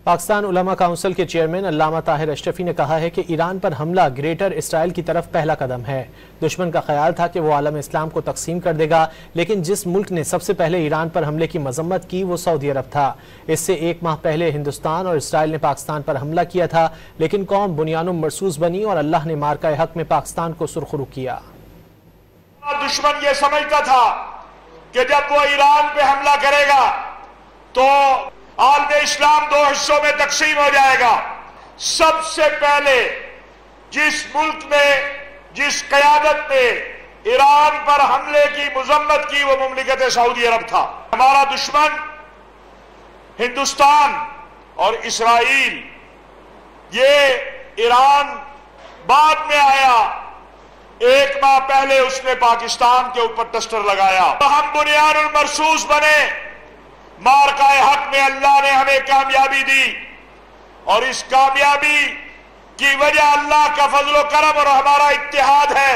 پاکستان علماء کونسل کے چیئرمین علامہ طاہر اشرفی نے کہا ہے کہ ایران پر حملہ گریٹر اسرائیل کی طرف پہلا قدم ہے۔ دشمن کا خیال تھا کہ وہ عالم اسلام کو تقسیم کر دے گا، لیکن جس ملک نے سب سے پہلے ایران پر حملے کی مذمت کی وہ سعودی عرب تھا۔ اس سے 1 ماہ پہلے ہندوستان اور اسرائیل نے پاکستان پر حملہ کیا تھا، لیکن قوم بنیانوں مرصوص بنی اور اللہ نے مارکہ حق میں پاکستان کو سرخرو کیا۔ دشمن یہ سمجھتا تھا کہ جب وہ ایران پہ حملہ کرے گا تو عالم اسلام 2 حصوں میں تقسیم ہو جائے گا۔ سب سے پہلے جس ملک نے، جس قیادت نے ایران پر حملے کی مذمت کی وہ مملکت سعودی عرب تھا۔ ہمارا دشمن ہندوستان اور اسرائیل، یہ ایران بعد میں آیا، 1 ماہ پہلے اس نے پاکستان کے اوپر ٹسٹر لگایا۔ ہم بنیان المرصوص بنے، مارکہ حق میں اللہ نے ہمیں کامیابی دی، اور اس کامیابی کی وجہ اللہ کا فضل و کرم اور ہمارا اتحاد ہے۔